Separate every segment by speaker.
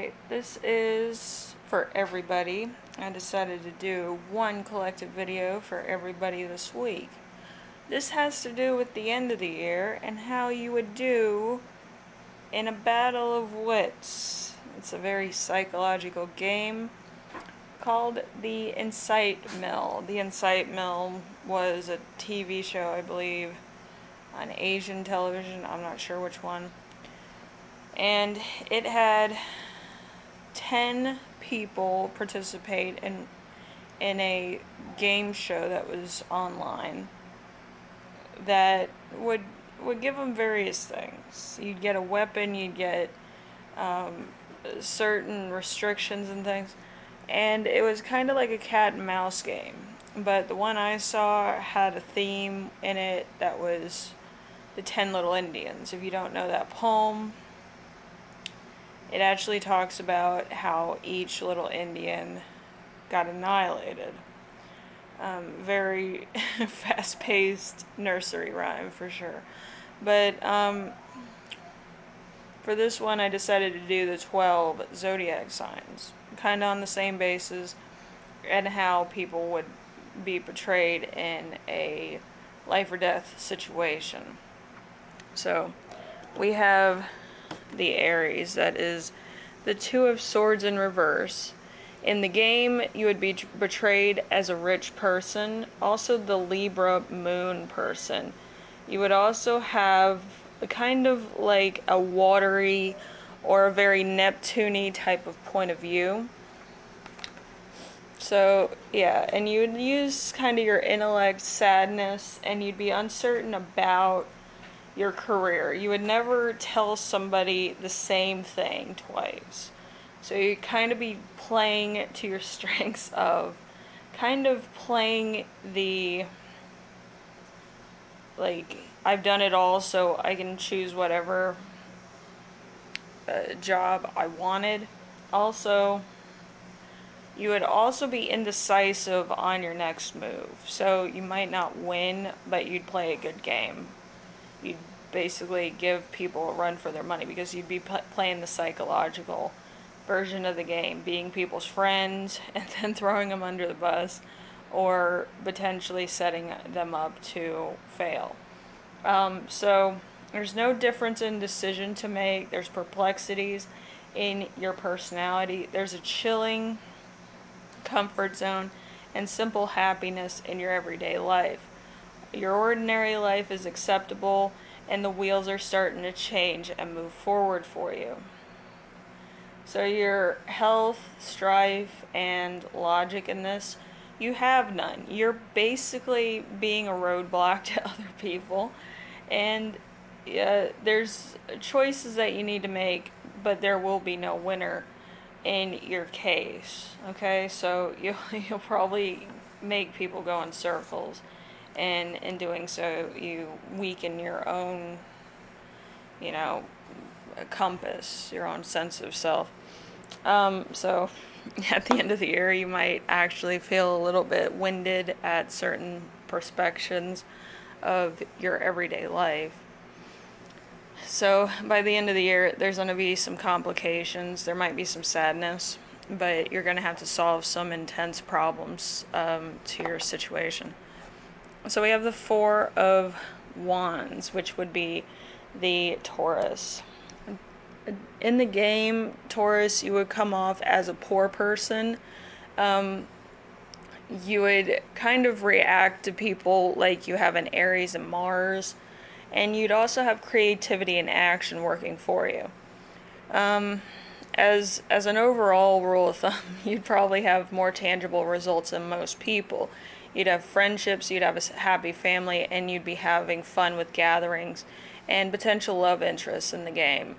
Speaker 1: Alright, this is for everybody. I decided to do one collective video for everybody this week. This has to do with the end of the year and how you would do in a battle of wits. It's a very psychological game called the Incite Mill. The Incite Mill was a TV show, I believe, on Asian television. I'm not sure which one. And it had 10 people participate in a game show that was online that would give them various things. You'd get a weapon, you'd get certain restrictions and things, and it was kind of like a cat and mouse game. But the one I saw had a theme in it that was the 10 Little Indians. If you don't know that poem, it actually talks about how each little Indian got annihilated. Very fast-paced nursery rhyme for sure. But for this one I decided to do the 12 zodiac signs, kind of on the same basis, and how people would be portrayed in a life or death situation. So we have the Aries, that is the Two of Swords in reverse. In the game, you would be portrayed as a rich person, also the Libra moon person. You would also have a kind of like a watery or a very Neptune-y type of point of view. So, yeah, and you would use kind of your intellect, sadness, and you'd be uncertain about your career. You would never tell somebody the same thing twice. So you kind of be playing to your strengths of kind of playing the, like, I've done it all so I can choose whatever job I wanted. Also, you would also be indecisive on your next move. So you might not win, but you'd play a good game. You'd basically give people a run for their money because you'd be playing the psychological version of the game, being people's friends and then throwing them under the bus or potentially setting them up to fail. So there's no difference in decision to make. There's perplexities in your personality. There's a chilling comfort zone and simple happiness in your everyday life. Your ordinary life is acceptable, and the wheels are starting to change and move forward for you. So your health, strife, and logic in this, you have none. You're basically being a roadblock to other people, and there's choices that you need to make, but there will be no winner in your case. Okay, so you'll probably make people go in circles. And in doing so, you weaken your own, compass, your own sense of self. So at the end of the year, you might actually feel a little bit winded at certain perspectives of your everyday life. So by the end of the year, there's going to be some complications. There might be some sadness, but you're going to have to solve some intense problems to your situation. So we have the Four of Wands, which would be the Taurus. In the game, Taurus, you would come off as a poor person. You would kind of react to people like you have an Aries and Mars. And you'd also have creativity and action working for you. As an overall rule of thumb, you'd probably have more tangible results than most people. You'd have friendships, you'd have a happy family, and you'd be having fun with gatherings and potential love interests in the game.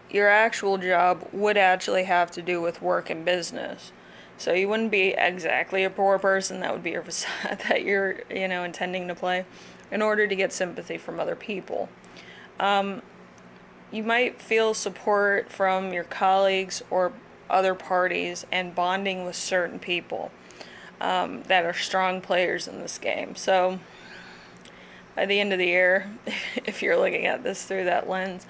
Speaker 1: Your actual job would actually have to do with work and business. So you wouldn't be exactly a poor person. That would be your facade that you're, intending to play in order to get sympathy from other people. You might feel support from your colleagues or other parties and bonding with certain people that are strong players in this game. So by the end of the year, if you're looking at this through that lens,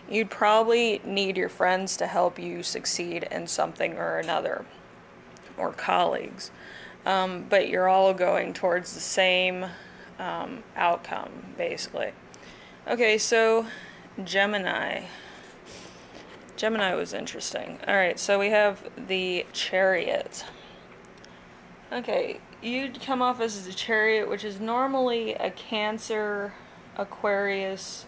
Speaker 1: you'd probably need your friends to help you succeed in something or another, or colleagues. But you're all going towards the same outcome, basically. Okay, so Gemini. Gemini was interesting. Alright, so we have the Chariot. Okay, you'd come off as the Chariot, which is normally a Cancer, Aquarius,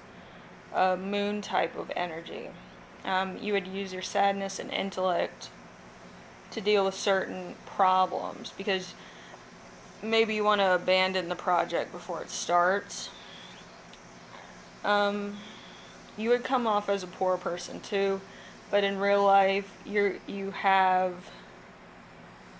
Speaker 1: moon type of energy. You would use your sadness and intellect to deal with certain problems, because maybe you want to abandon the project before it starts. You would come off as a poor person too, but in real life you have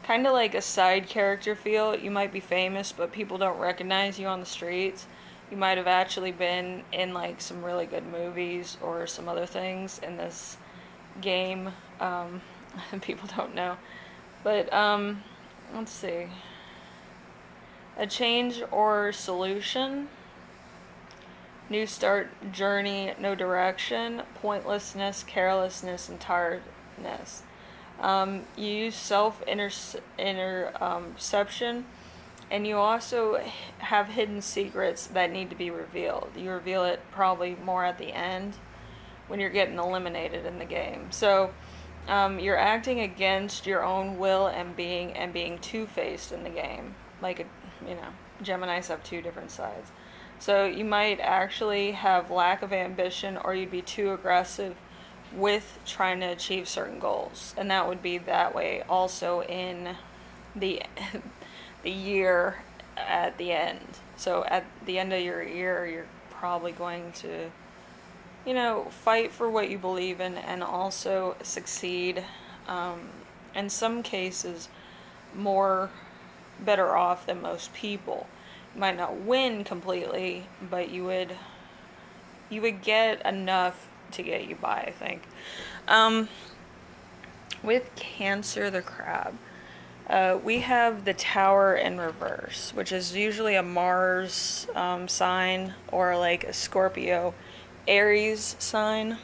Speaker 1: kind of like a side character feel. You might be famous, but people don't recognize you on the streets. You might have actually been in like some really good movies or some other things in this game. People don't know. But, let's see. A change or solution. New start, journey, no direction, pointlessness, carelessness, and tiredness. You use self-interception, and you also have hidden secrets that need to be revealed. You reveal it probably more at the end when you're getting eliminated in the game. So you're acting against your own will and being two-faced in the game. Like, Geminis have two different sides. So you might actually have lack of ambition, or you'd be too aggressive with trying to achieve certain goals. And that would be that way also in the year at the end. So at the end of your year, you're probably going to, fight for what you believe in and also succeed. In some cases, better off than most people. You might not win completely, but you would get enough to get you by, I think. With Cancer, the Crab, we have the Tower in reverse, which is usually a Mars sign, or like a Scorpio, Aries sign.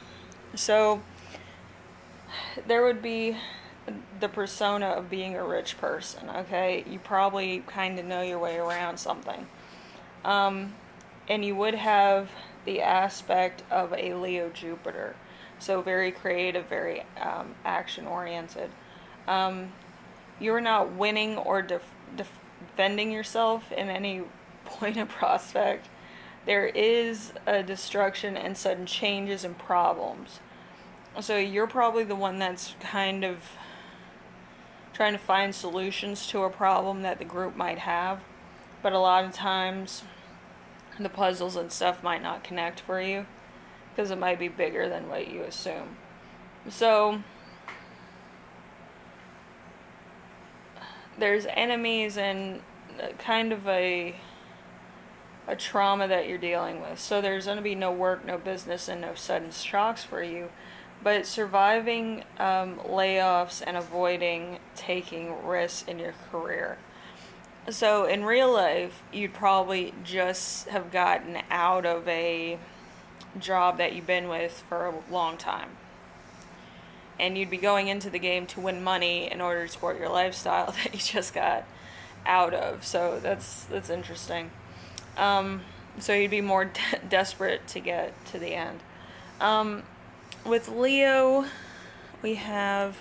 Speaker 1: So there would be the persona of being a rich person, okay? You probably kind of know your way around something. And you would have the aspect of a Leo Jupiter. So very creative, very action-oriented. You're not winning or defending yourself in any point of prospect. There is a destruction and sudden changes and problems. So you're probably the one that's kind of trying to find solutions to a problem that the group might have. But a lot of times the puzzles and stuff might not connect for you, because it might be bigger than what you assume. So there's enemies and kind of a trauma that you're dealing with. So there's going to be no work, no business, and no sudden shocks for you. But surviving layoffs and avoiding taking risks in your career. So in real life, you'd probably just have gotten out of a job that you've been with for a long time. And you'd be going into the game to win money in order to support your lifestyle that you just got out of. So that's interesting. So you'd be more desperate to get to the end. With Leo, we have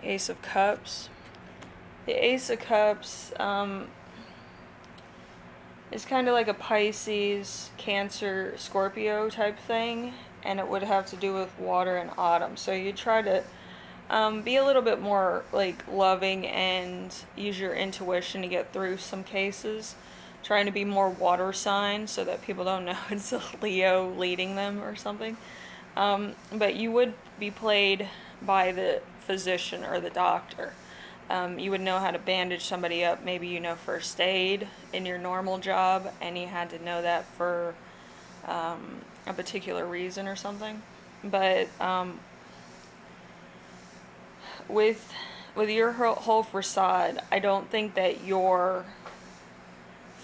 Speaker 1: Ace of Cups. The Ace of Cups is kind of like a Pisces, Cancer, Scorpio type thing, and it would have to do with water and autumn. So you try to be a little bit more like loving and use your intuition to get through some cases. Trying to be more water sign so that people don't know it's a Leo leading them or something. But you would be played by the physician or the doctor. You would know how to bandage somebody up. Maybe you know first aid in your normal job, and you had to know that for a particular reason or something. But with your whole facade, I don't think that you're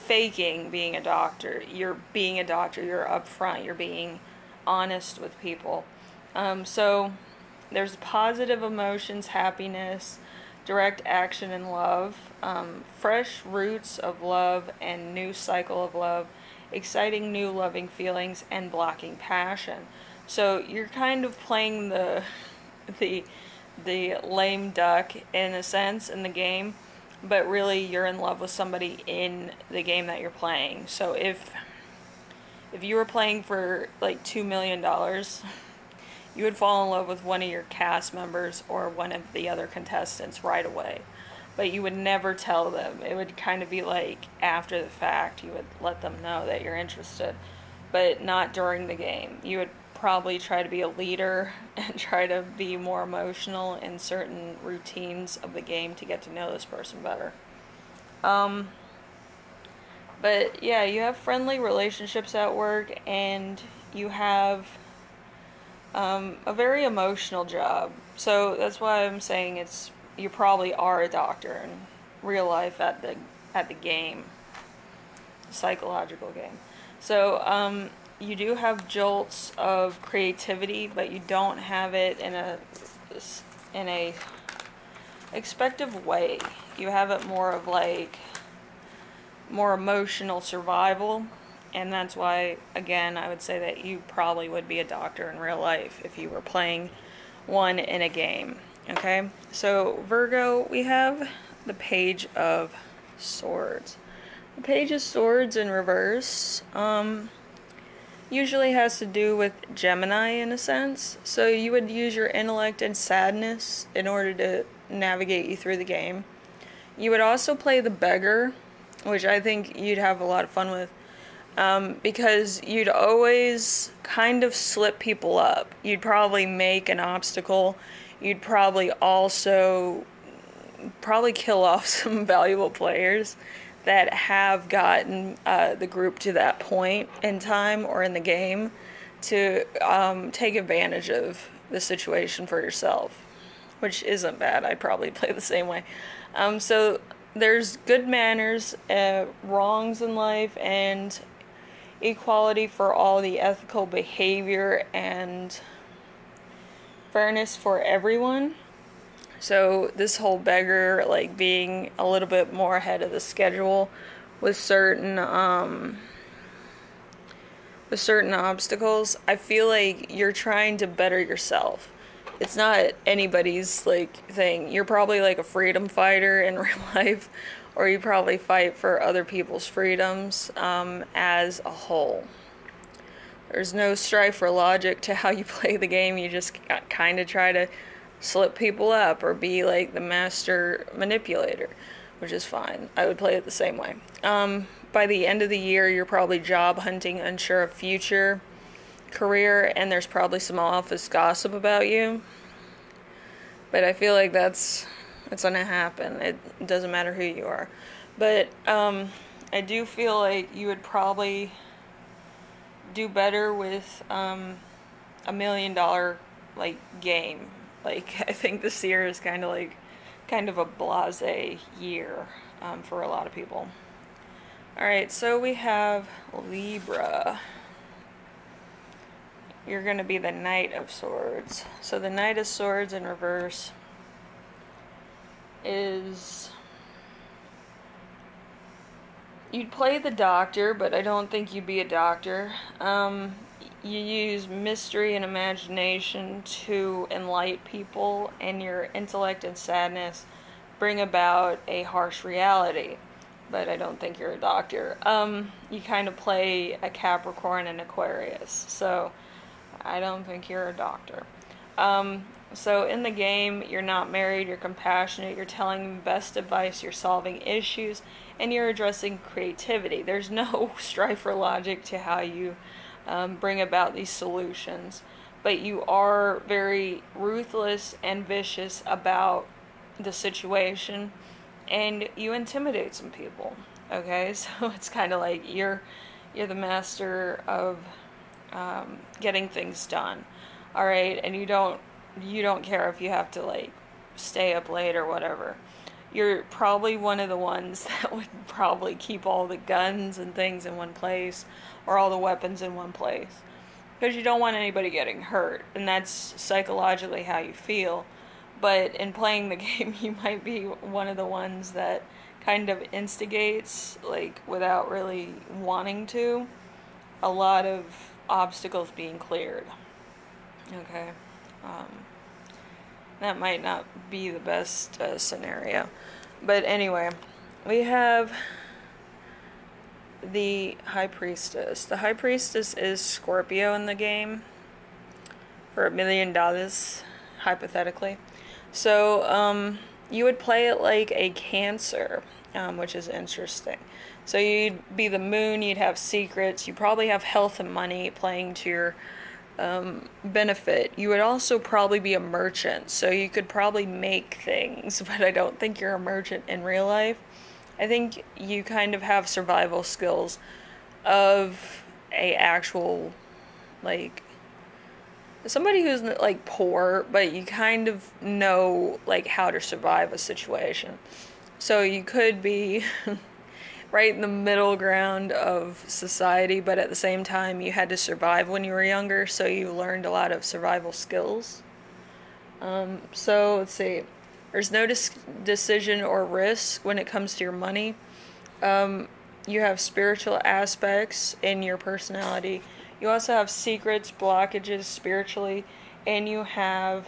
Speaker 1: faking being a doctor. You're being a doctor. You're upfront. You're being honest with people. So there's positive emotions, happiness, direct action and love, fresh roots of love and new cycle of love, exciting new loving feelings, and blocking passion. So you're kind of playing the lame duck in a sense in the game, but really you're in love with somebody in the game that you're playing. So if you were playing for like $2 million, you would fall in love with one of your cast members or one of the other contestants right away. But you would never tell them. It would kind of be like after the fact, you would let them know that you're interested, but not during the game. You would probably try to be a leader and try to be more emotional in certain routines of the game to get to know this person better. But yeah, you have friendly relationships at work, and you have a very emotional job. So that's why I'm saying you probably are a doctor in real life at the game, psychological game. So you do have jolts of creativity, but you don't have it in a expective way. You have it more of like more emotional survival. And that's why, again, I would say that you probably would be a doctor in real life if you were playing one in a game. Okay? So, Virgo, we have the Page of Swords. The Page of Swords in reverse usually has to do with Gemini in a sense. So, you would use your intellect and sadness in order to navigate you through the game. You would also play the Beggar, which I think you'd have a lot of fun with. Because you'd always kind of slip people up. You'd probably make an obstacle. You'd probably also kill off some valuable players that have gotten the group to that point in time or in the game to take advantage of the situation for yourself, which isn't bad. I'd probably play the same way. So there's good manners, wrongs in life, and equality for all, the ethical behavior and fairness for everyone. So this whole Beggar, like being a little bit more ahead of the schedule with certain obstacles, I feel like you're trying to better yourself. It's not anybody's like thing. You're probably like a freedom fighter in real life, or you probably fight for other people's freedoms as a whole. There's no strife or logic to how you play the game. You just kind of try to slip people up or be like the master manipulator, which is fine. I would play it the same way. By the end of the year, you're probably job hunting, unsure of future career, and there's probably some office gossip about you. But I feel like that's gonna happen. It doesn't matter who you are. But I do feel like you would probably do better with $1 million like game. Like, I think this year is kind of a blasé year for a lot of people. Alright, so we have Libra. You're going to be the Knight of Swords. So the Knight of Swords in reverse is... You'd play the doctor, but I don't think you'd be a doctor. You use mystery and imagination to enlighten people, and your intellect and sadness bring about a harsh reality. But I don't think you're a doctor. You kind of play a Capricorn and Aquarius, so I don't think you're a doctor. So in the game, you're not married, you're compassionate, you're telling the best advice, you're solving issues, and you're addressing creativity. There's no strife or logic to how you bring about these solutions, but you are very ruthless and vicious about the situation, and you intimidate some people. Okay, so it's kind of like you're the master of getting things done. All right, and you don't care if you have to like stay up late or whatever. you're probably one of the ones that would probably keep all the guns and things in one place, or all the weapons in one place, because you don't want anybody getting hurt, and that's psychologically how you feel. But in playing the game, you might be one of the ones that kind of instigates, like, without really wanting to, a lot of obstacles being cleared. Okay. That might not be the best scenario. But anyway, we have the High Priestess. The High Priestess is Scorpio in the game for $1 million, hypothetically. So, you would play it like a Cancer, which is interesting. So you'd be the moon, you'd have secrets, you probably have health and money playing to your benefit. You would also probably be a merchant, so you could probably make things, but I don't think you're a merchant in real life. I think you kind of have survival skills of a actual, like, somebody who's, like, poor, but you kind of know, like, how to survive a situation. So you could be right in the middle ground of society, but at the same time you had to survive when you were younger, so you learned a lot of survival skills. So let's see. There's no decision or risk when it comes to your money. You have spiritual aspects in your personality. You also have secrets, blockages spiritually, and you have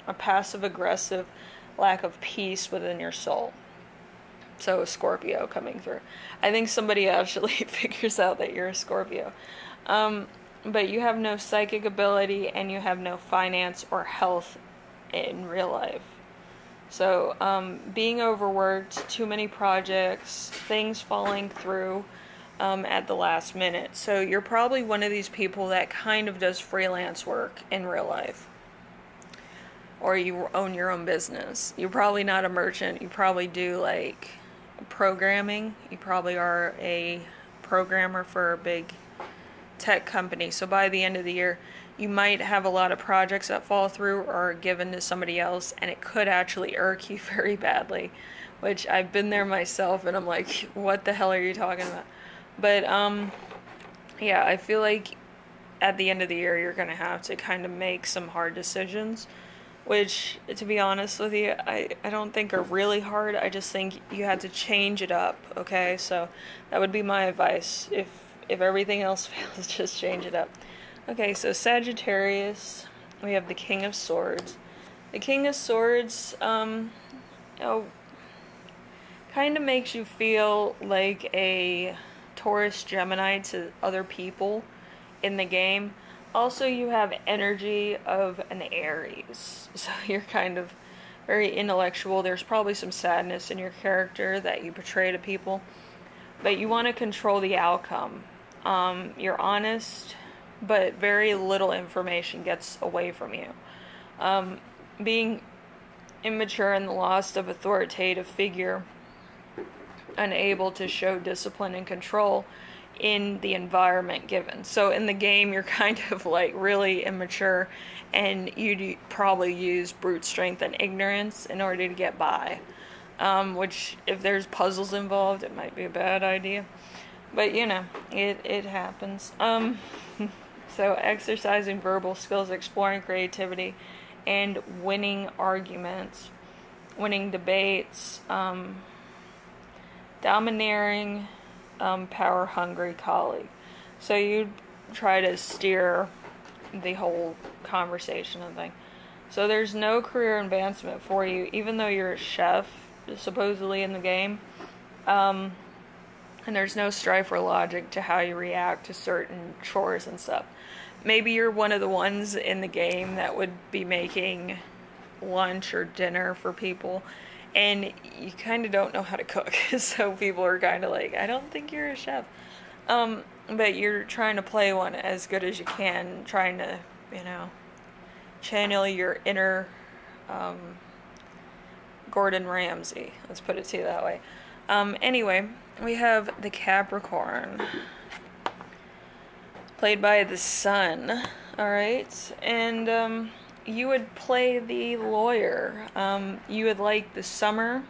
Speaker 1: a passive-aggressive lack of peace within your soul. So, Scorpio coming through. I think somebody actually figures out that you're a Scorpio. But you have no psychic ability, and you have no finance or health in real life. So, being overworked, too many projects, things falling through at the last minute. So, you're probably one of these people that kind of does freelance work in real life. Or you own your own business. You're probably not a merchant. You probably do, like, programming. You probably are a programmer for a big tech company. So by the end of the year, you might have a lot of projects that fall through or are given to somebody else, and it could actually irk you very badly, which I've been there myself, and I'm like, what the hell are you talking about? But yeah, I feel like at the end of the year you're gonna have to kind of make some hard decisions, which, to be honest with you, I don't think are really hard. I just think you have to change it up, okay? So that would be my advice. If everything else fails, just change it up. Okay, so Sagittarius, we have the King of Swords. The King of Swords, kind of makes you feel like a Taurus Gemini to other people in the game. Also, you have energy of an Aries, so you're kind of very intellectual. There's probably some sadness in your character that you portray to people, but you want to control the outcome. You're honest, but very little information gets away from you. Being immature and the loss of authoritative figure, unable to show discipline and control in the environment given. So in the game, you're kind of like really immature, and you probably use brute strength and ignorance in order to get by. Which, if there's puzzles involved, it might be a bad idea. But, you know, it happens. So exercising verbal skills, exploring creativity, and winning arguments, winning debates, domineering, power-hungry colleague. So you try to steer the whole conversation and thing. So there's no career advancement for you, even though you're a chef, supposedly, in the game. And there's no strife or logic to how you react to certain chores and stuff. Maybe you're one of the ones in the game that would be making lunch or dinner for people, and you kind of don't know how to cook. So people are kind of like, I don't think you're a chef. But you're trying to play one as good as you can, trying to, you know, channel your inner Gordon Ramsay. Let's put it to you that way. Anyway, we have the Capricorn, played by the Sun. Alright, and you would play the lawyer. You would like the summer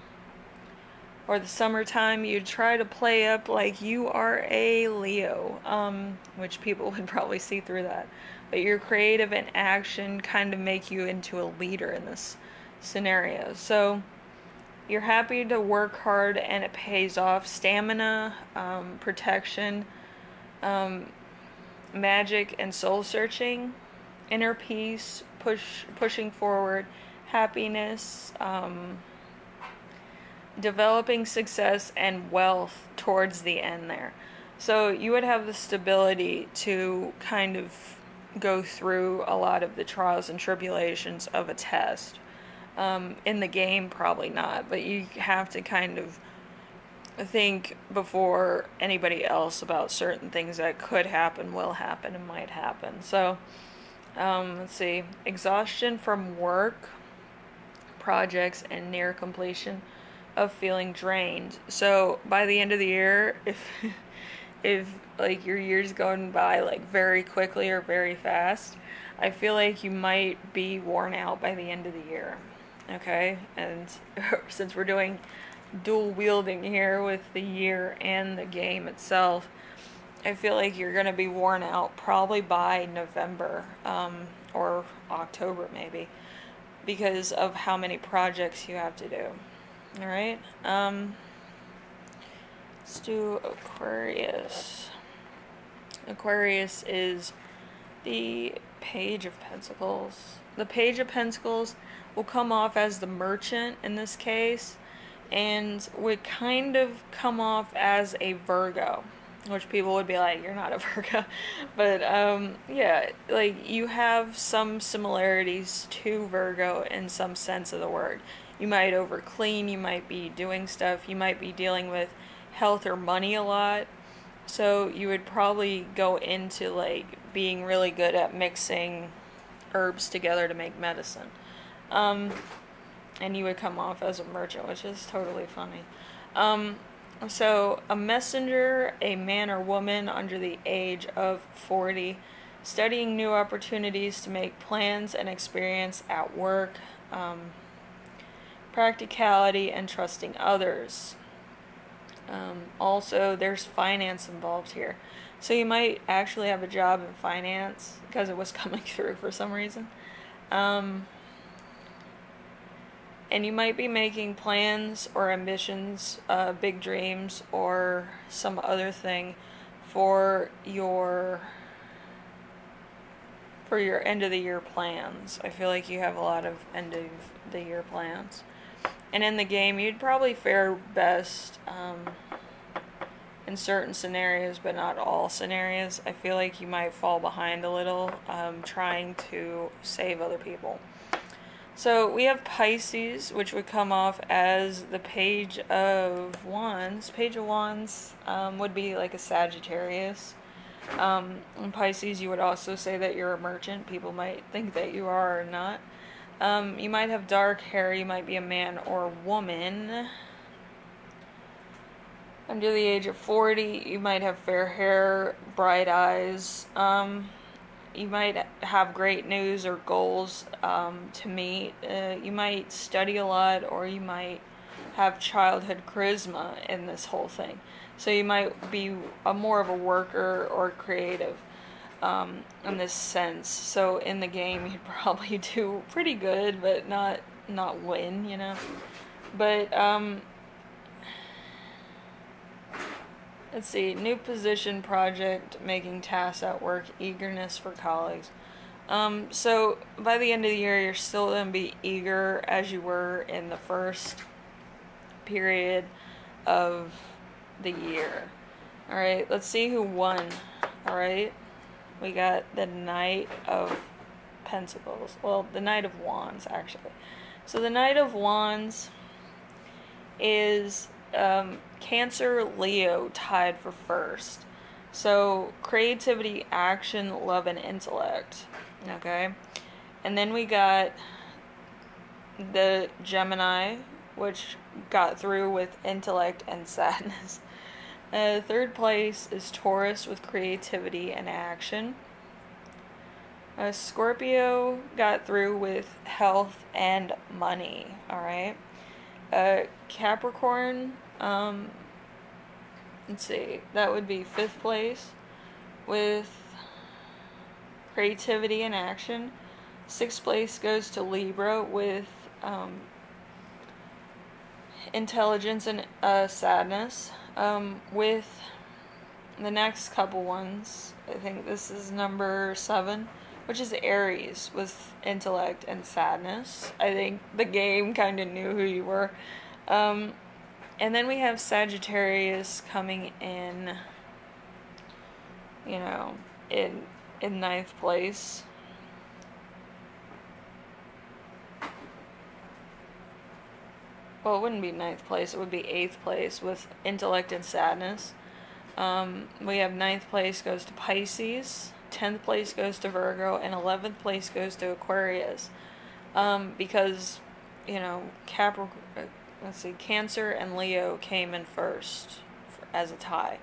Speaker 1: or the summertime, you try to play up like you are a Leo, which people would probably see through that. But your creative and action kind of make you into a leader in this scenario. So you're happy to work hard and it pays off. Stamina, protection, magic and soul searching, inner peace, pushing forward, happiness, developing success and wealth towards the end there. So you would have the stability to kind of go through a lot of the trials and tribulations of a test. In the game, probably not, but you have to kind of think before anybody else about certain things that could happen, will happen, and might happen. So, let's see. Exhaustion from work, projects, and near completion of feeling drained. So, by the end of the year, if like your year's going by like very quickly or very fast, I feel like you might be worn out by the end of the year. Okay? And since we're doing dual wielding here with the year and the game itself, I feel like you're going to be worn out probably by November, or October maybe, because of how many projects you have to do. Alright, let's do Aquarius. Aquarius is the Page of Pentacles. The Page of Pentacles will come off as the merchant in this case, and would kind of come off as a Virgo, which people would be like, you're not a Virgo. But yeah, like you have some similarities to Virgo in some sense of the word. You might overclean, you might be doing stuff, you might be dealing with health or money a lot. So you would probably go into like being really good at mixing herbs together to make medicine. And you would come off as a merchant, which is totally funny. So a messenger, a man or woman under the age of 40, studying new opportunities to make plans and experience at work, practicality and trusting others. Also, there's finance involved here. So you might actually have a job in finance because it was coming through for some reason. And you might be making plans or ambitions, big dreams, or some other thing for your end of the year plans. I feel like you have a lot of end of the year plans. And in the game, you'd probably fare best in certain scenarios, but not all scenarios. I feel like you might fall behind a little trying to save other people. So we have Pisces, which would come off as the Page of Wands. Page of Wands would be like a Sagittarius. In Pisces, you would also say that you're a merchant. People might think that you are or not. You might have dark hair. You might be a man or a woman. Under the age of 40, you might have fair hair, bright eyes. You might have great news or goals to meet. You might study a lot, or you might have childhood charisma in this whole thing. So you might be more of a worker or creative in this sense. So in the game, you'd probably do pretty good, but not win, you know. But let's see, new position, project, making tasks at work, eagerness for colleagues. So by the end of the year, you're still going to be eager as you were in the first period of the year. Alright, let's see who won. Alright, we got the Knight of Pentacles. Well, the Knight of Wands, actually. So the Knight of Wands is Cancer, Leo tied for first. So creativity, action, love, and intellect. Okay, and then we got the Gemini, which got through with intellect and sadness. Third place is Taurus with creativity and action. Scorpio got through with health and money. Alright. Capricorn Let's see, that would be 5th place with creativity and action. 6th place goes to Libra with intelligence and sadness. With the next couple ones, I think this is number 7, which is Aries with intellect and sadness. I think the game kind of knew who you were. And then we have Sagittarius coming in, you know, in 9th place. Well, it wouldn't be 9th place, it would be 8th place with intellect and sadness. We have 9th place goes to Pisces, 10th place goes to Virgo, and 11th place goes to Aquarius. Because, you know, Cancer and Leo came in first as a tie.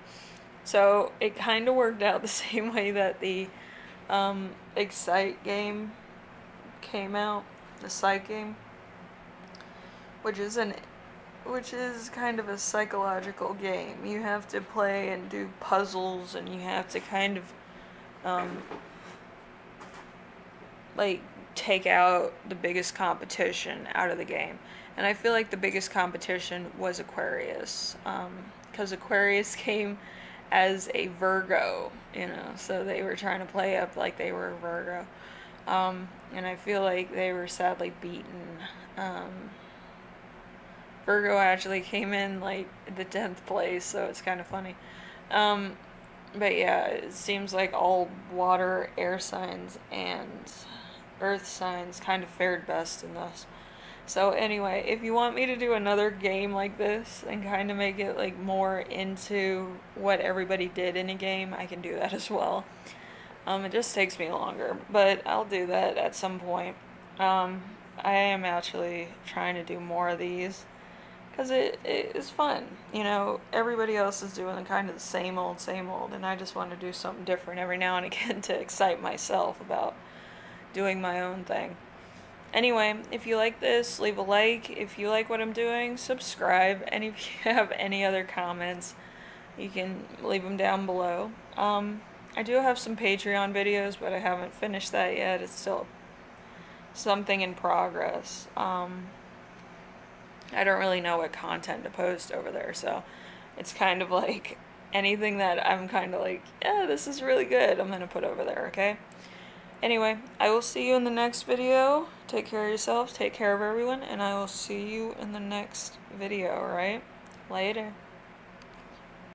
Speaker 1: So it kind of worked out the same way that the Incite game came out, the Psych game, which is kind of a psychological game. You have to play and do puzzles, and you have to kind of like take out the biggest competition out of the game. And I feel like the biggest competition was Aquarius, because Aquarius came as a Virgo, you know, so they were trying to play up like they were a Virgo. And I feel like they were sadly beaten. Virgo actually came in like the 10th place, so it's kind of funny. But yeah, it seems like all water, air signs, and earth signs kind of fared best in this. So anyway, if you want me to do another game like this and kind of make it like more into what everybody did in a game, I can do that as well. It just takes me longer, but I'll do that at some point. I am actually trying to do more of these because it is fun. You know, everybody else is doing kind of the same old, and I just want to do something different every now and again to excite myself about doing my own thing. Anyway, if you like this, leave a like. If you like what I'm doing, subscribe. And if you have any other comments, you can leave them down below. I do have some Patreon videos, but I haven't finished that yet. It's still something in progress. I don't really know what content to post over there, so it's kind of like anything that I'm kind of like, yeah, this is really good, I'm going to put over there, okay? Anyway, I will see you in the next video. Take care of yourselves, take care of everyone, and I will see you in the next video, alright? Later.